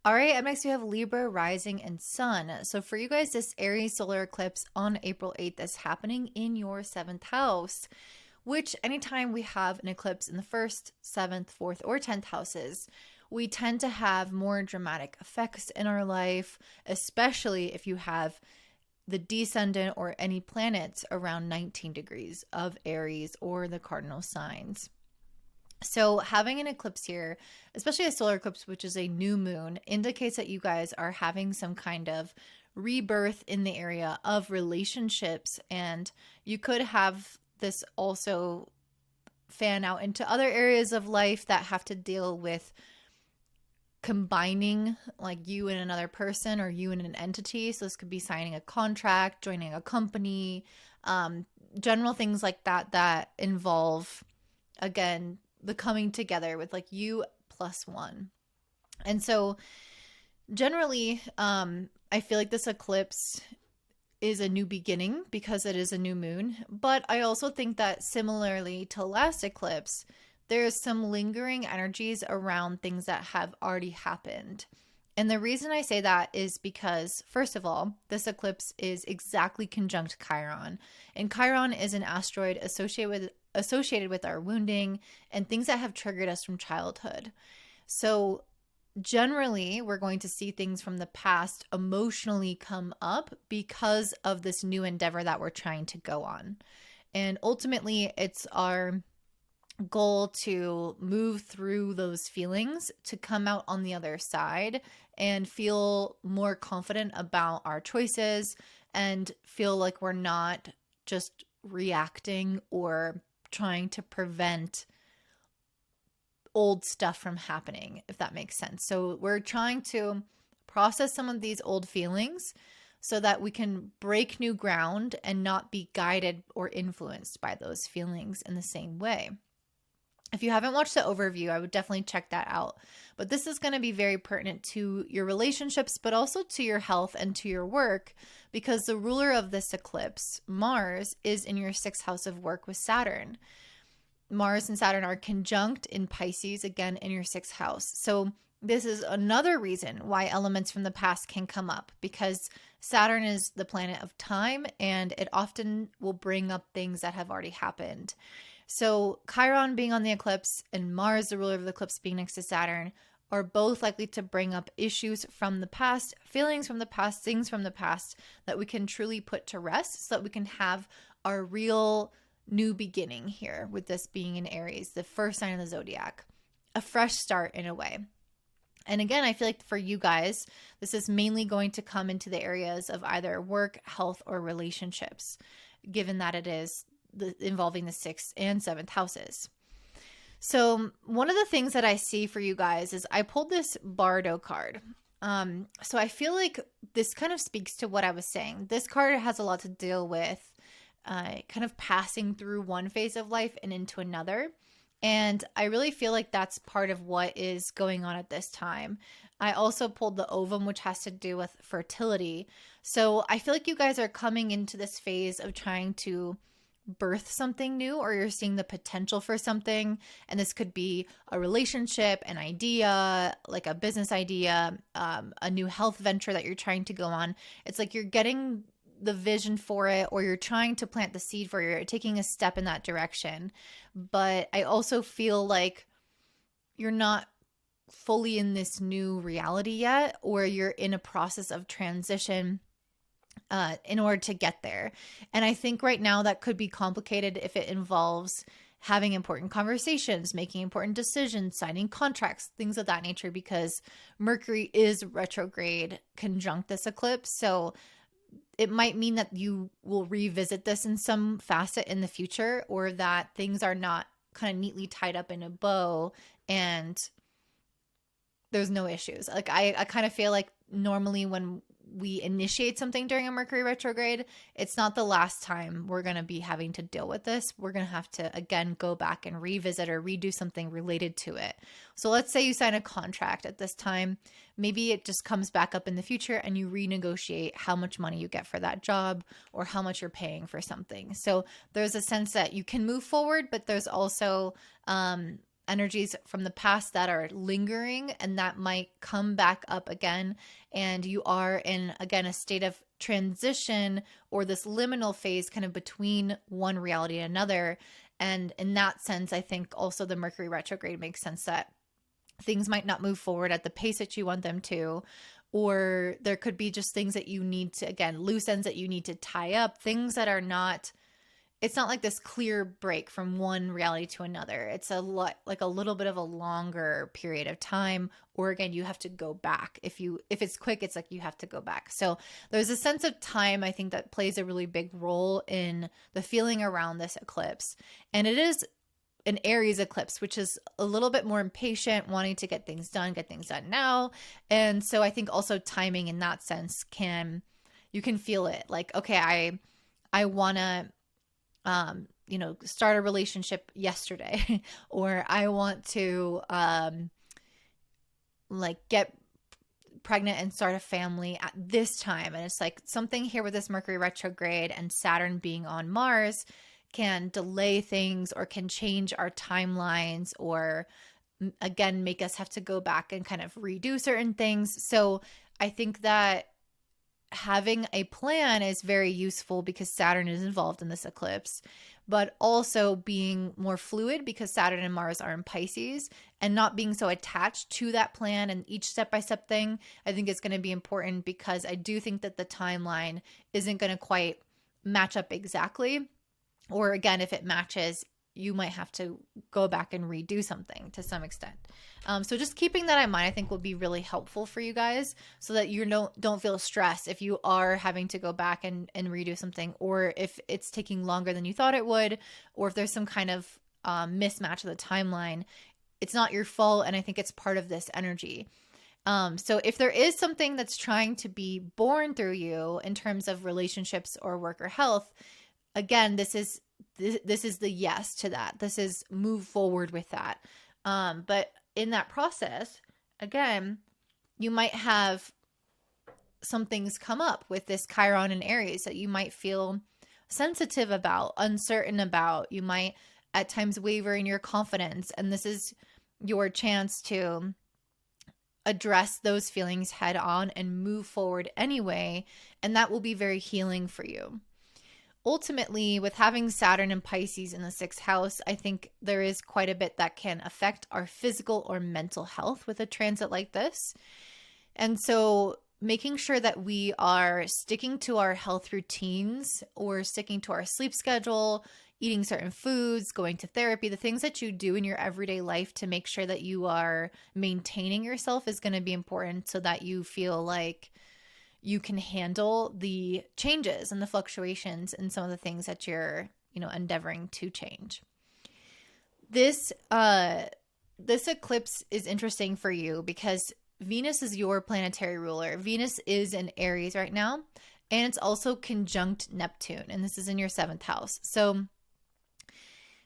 All right, up next we have Libra rising and sun. So for you guys, this Aries solar eclipse on April 8th is happening in your seventh house, which anytime we have an eclipse in the first, seventh, fourth, or 10th houses, we tend to have more dramatic effects in our life, especially if you have the descendant or any planets around 19 degrees of Aries or the cardinal signs. So, having an eclipse here, especially a solar eclipse, which is a new moon, indicates that you guys are having some kind of rebirth in the area of relationships. And you could have this also fan out into other areas of life that have to deal with combining like you and another person or you and an entity. So, this could be signing a contract, joining a company, general things like that that involve, again, the coming together with like you plus one. And so generally, I feel like this eclipse is a new beginning because it is a new moon. But I also think that similarly to last eclipse, there's some lingering energies around things that have already happened. And the reason I say that is because, first of all, this eclipse is exactly conjunct Chiron. And Chiron is an asteroid associated with our wounding and things that have triggered us from childhood. So generally, we're going to see things from the past emotionally come up because of this new endeavor that we're trying to go on. And ultimately, it's our goal to move through those feelings to come out on the other side and feel more confident about our choices and feel like we're not just reacting or trying to prevent old stuff from happening, if that makes sense. So we're trying to process some of these old feelings so that we can break new ground and not be guided or influenced by those feelings in the same way. If you haven't watched the overview, I would definitely check that out. But this is going to be very pertinent to your relationships, but also to your health and to your work, because the ruler of this eclipse, Mars, is in your sixth house of work with Saturn. Mars and Saturn are conjunct in Pisces, again, in your sixth house. So this is another reason why elements from the past can come up, because Saturn is the planet of time and it often will bring up things that have already happened. So Chiron being on the eclipse and Mars, the ruler of the eclipse, being next to Saturn, are both likely to bring up issues from the past, feelings from the past, things from the past that we can truly put to rest so that we can have our real new beginning here, with this being in Aries, the first sign of the zodiac, a fresh start in a way. And again, I feel like for you guys, this is mainly going to come into the areas of either work, health, or relationships, given that it is involving the sixth and seventh houses. So one of the things that I see for you guys is I pulled this Bardo card. So I feel like this kind of speaks to what I was saying. This card has a lot to deal with kind of passing through one phase of life and into another. And I really feel like that's part of what is going on at this time. I also pulled the ovum, which has to do with fertility. So I feel like you guys are coming into this phase of trying to birth something new, or you're seeing the potential for something. And this could be a relationship, an idea, like a business idea, a new health venture that you're trying to go on. It's like you're getting the vision for it, or you're trying to plant the seed for it, you're taking a step in that direction. But I also feel like you're not fully in this new reality yet, or you're in a process of transition in order to get there. And I think right now that could be complicated if it involves having important conversations, making important decisions, signing contracts, things of that nature, because Mercury is retrograde conjunct this eclipse. So it might mean that you will revisit this in some facet in the future, or that things are not kind of neatly tied up in a bow and there's no issues. Like I kind of feel like normally when we initiate something during a Mercury retrograde, it's not the last time we're going to be having to deal with this. We're going to have to, again, go back and revisit or redo something related to it. So let's say you sign a contract at this time. Maybe it just comes back up in the future and you renegotiate how much money you get for that job or how much you're paying for something. So there's a sense that you can move forward, but there's also energies from the past that are lingering and that might come back up again. And you are in, again, a state of transition or this liminal phase kind of between one reality and another. And in that sense, I think also the Mercury retrograde makes sense that things might not move forward at the pace that you want them to, or there could be just things that you need to, again, loose ends that you need to tie up, things that are not, it's not like this clear break from one reality to another. It's a lot, like a little bit of a longer period of time, or again, you have to go back. If it's quick, it's like you have to go back. So there's a sense of time, I think, that plays a really big role in the feeling around this eclipse. And it is an Aries eclipse, which is a little bit more impatient, wanting to get things done now. And so I think also timing in that sense you can feel it. Like, okay, I want to, start a relationship yesterday, or I want to, get pregnant and start a family at this time. And it's like something here with this Mercury retrograde and Saturn being on Mars can delay things or can change our timelines, or again, make us have to go back and kind of redo certain things. So I think that having a plan is very useful because Saturn is involved in this eclipse, but also being more fluid because Saturn and Mars are in Pisces, and not being so attached to that plan and each step-by-step thing, I think is going to be important, because I do think that the timeline isn't going to quite match up exactly. Or again, if it matches, you might have to go back and redo something to some extent. So just keeping that in mind, I think will be really helpful for you guys, so that you don't feel stressed if you are having to go back and redo something, or if it's taking longer than you thought it would, or if there's some kind of mismatch of the timeline. It's not your fault, and I think it's part of this energy. So if there is something that's trying to be born through you in terms of relationships or work or health, again, this is the yes to that. This is move forward with that. But in that process, again, you might have some things come up with this Chiron and Aries that you might feel sensitive about, uncertain about. You might at times waver in your confidence, and this is your chance to address those feelings head on and move forward anyway, and that will be very healing for you. Ultimately, with having Saturn and Pisces in the 6th house, I think there is quite a bit that can affect our physical or mental health with a transit like this. And so making sure that we are sticking to our health routines, or sticking to our sleep schedule, eating certain foods, going to therapy, the things that you do in your everyday life to make sure that you are maintaining yourself is going to be important, so that you feel like you can handle the changes and the fluctuations and some of the things that you're, endeavoring to change. This eclipse is interesting for you because Venus is your planetary ruler. Venus is in Aries right now, and it's also conjunct Neptune, and this is in your 7th house. So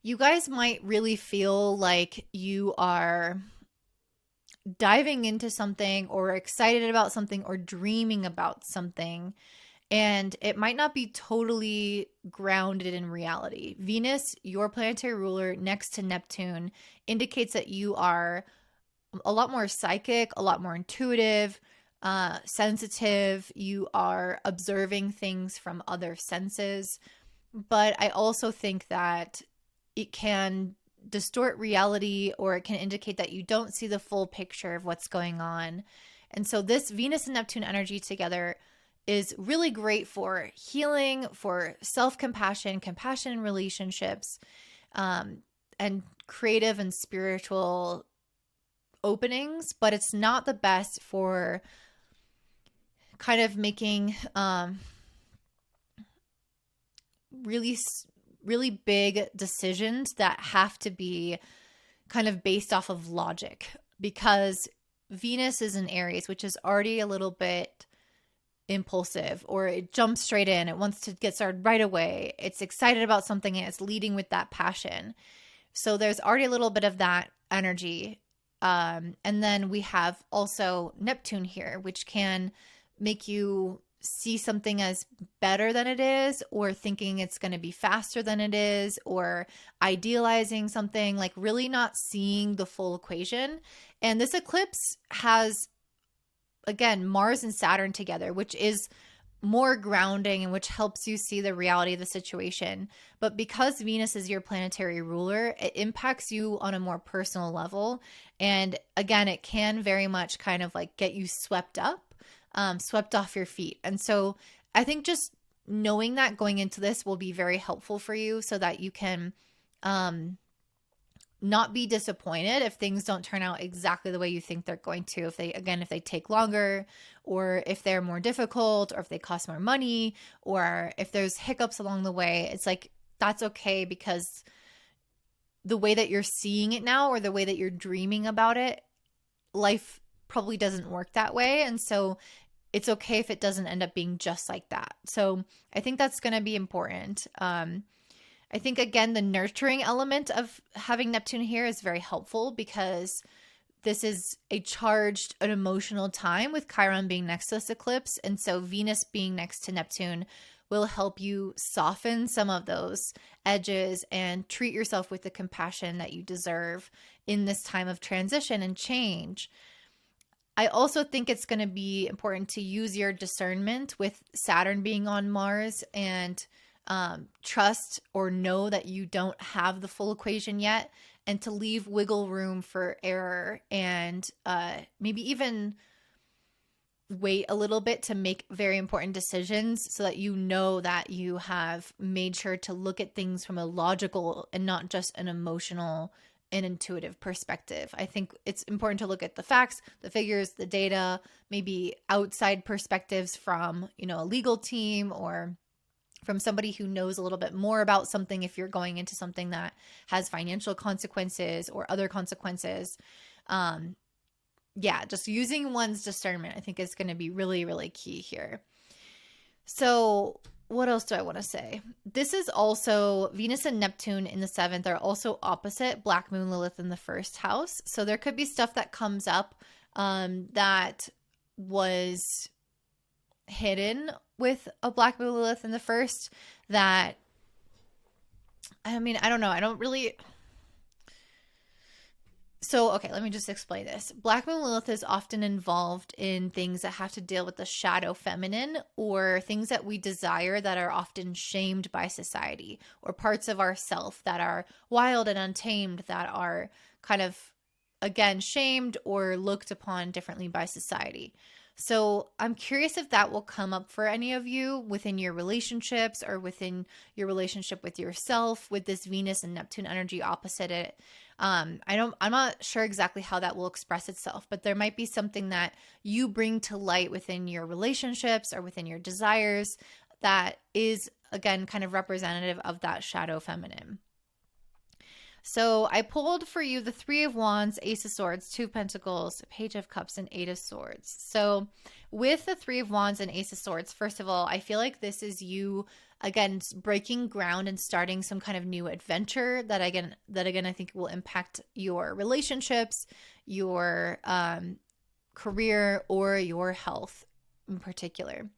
you guys might really feel like you are diving into something, or excited about something, or dreaming about something, and it might not be totally grounded in reality. Venus, your planetary ruler, next to Neptune, indicates that you are a lot more psychic, a lot more intuitive, sensitive. You are observing things from other senses. But I also think that it can distort reality, or it can indicate that you don't see the full picture of what's going on. And so this Venus and Neptune energy together is really great for healing, for self-compassion, compassion in relationships, and creative and spiritual openings. But it's not the best for kind of making really big decisions that have to be kind of based off of logic, because Venus is in Aries, which is already a little bit impulsive, or it jumps straight in. It wants to get started right away. It's excited about something and it's leading with that passion. So there's already a little bit of that energy. And then we have also Neptune here, which can make you see something as better than it is, or thinking it's going to be faster than it is, or idealizing something, like really not seeing the full equation. And this eclipse has, again, Mars and Saturn together, which is more grounding and which helps you see the reality of the situation. But because Venus is your planetary ruler, it impacts you on a more personal level. And again, it can very much kind of like get you swept up, swept off your feet. And so I think just knowing that going into this will be very helpful for you, so that you can not be disappointed if things don't turn out exactly the way you think they're going to. If they take longer, or if they're more difficult, or if they cost more money, or if there's hiccups along the way, it's like, that's okay, because the way that you're seeing it now, or the way that you're dreaming about it, life probably doesn't work that way. And so it's okay if it doesn't end up being just like that. So I think that's going to be important. I think, again, the nurturing element of having Neptune here is very helpful, because this is a charged, an emotional time with Chiron being next to this eclipse. And so Venus being next to Neptune will help you soften some of those edges and treat yourself with the compassion that you deserve in this time of transition and change. I also think it's going to be important to use your discernment with Saturn being on Mars, and trust or know that you don't have the full equation yet, and to leave wiggle room for error, and maybe even wait a little bit to make very important decisions, so that you know that you have made sure to look at things from a logical and not just an emotional and intuitive perspective. I think it's important to look at the facts, the figures, the data, maybe outside perspectives from, a legal team, or from somebody who knows a little bit more about something, if you're going into something that has financial consequences or other consequences. Just using one's discernment, I think, is going to be really, really key here. So what else do I want to say? This is also Venus and Neptune in the 7th are also opposite Black Moon Lilith in the 1st house. So there could be stuff that comes up that was hidden with a Black Moon Lilith in the 1st, that, I don't know. I don't really. So, okay, let me just explain this. Black Moon Lilith is often involved in things that have to deal with the shadow feminine, or things that we desire that are often shamed by society, or parts of ourself that are wild and untamed, that are kind of, again, shamed or looked upon differently by society. So I'm curious if that will come up for any of you within your relationships, or within your relationship with yourself, with this Venus and Neptune energy opposite it. I'm not sure exactly how that will express itself, but there might be something that you bring to light within your relationships, or within your desires, that is, again, kind of representative of that shadow feminine. So I pulled for you the 3 of Wands, Ace of Swords, 2 of Pentacles, Page of Cups, and 8 of Swords. So with the 3 of Wands and Ace of Swords, first of all, I feel like this is you, again, breaking ground and starting some kind of new adventure that again I think will impact your relationships, your career, or your health in particular.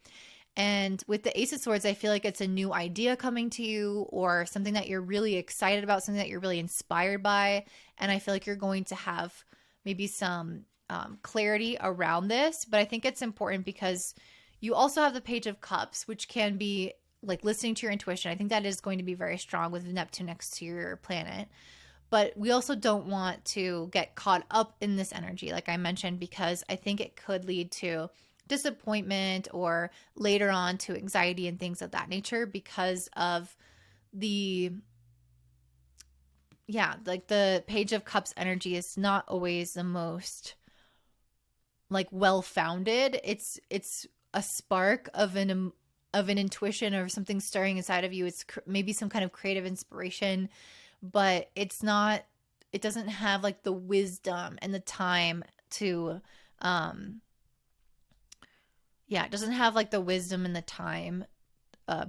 And with the Ace of Swords, I feel like it's a new idea coming to you, or something that you're really excited about, something that you're really inspired by. And I feel like you're going to have maybe some clarity around this. But I think it's important because you also have the Page of Cups, which can be like listening to your intuition. I think that is going to be very strong with Neptune next to your planet. But we also don't want to get caught up in this energy, like I mentioned, because I think it could lead to disappointment, or later on to anxiety and things of that nature, because of the Page of Cups energy is not always the most like well-founded. It's a spark of an intuition, or something stirring inside of you. It's maybe some kind of creative inspiration, but it doesn't have like the wisdom and the time to it doesn't have like the wisdom and the time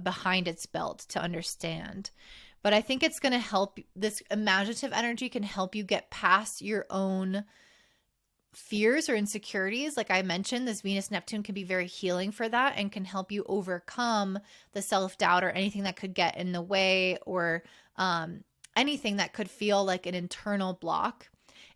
behind its belt to understand. But I think it's going to help. This imaginative energy can help you get past your own fears or insecurities, like I mentioned, this Venus Neptune can be very healing for that and can help you overcome the self-doubt or anything that could get in the way, or anything that could feel like an internal block.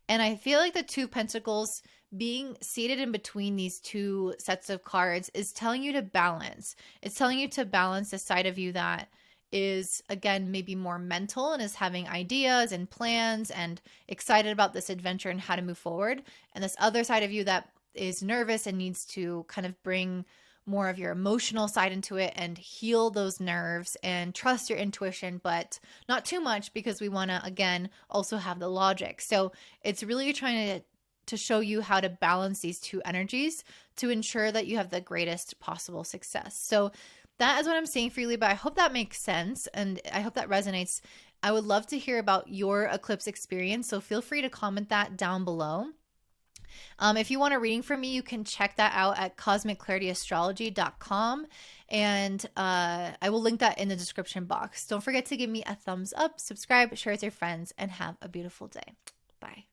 And I feel like the Two of Pentacles being seated in between these two sets of cards is telling you to balance. It's telling you to balance the side of you that is, again, maybe more mental and is having ideas and plans and excited about this adventure and how to move forward. And this other side of you that is nervous and needs to kind of bring more of your emotional side into it and heal those nerves and trust your intuition, but not too much, because we want to, again, also have the logic. So it's really trying to show you how to balance these two energies to ensure that you have the greatest possible success. So that is what I'm saying for you, Libra. I hope that makes sense, and I hope that resonates. I would love to hear about your eclipse experience, so feel free to comment that down below. If you want a reading from me, you can check that out at cosmicclarityastrology.com, and I will link that in the description box. Don't forget to give me a thumbs up, subscribe, share with your friends, and have a beautiful day. Bye.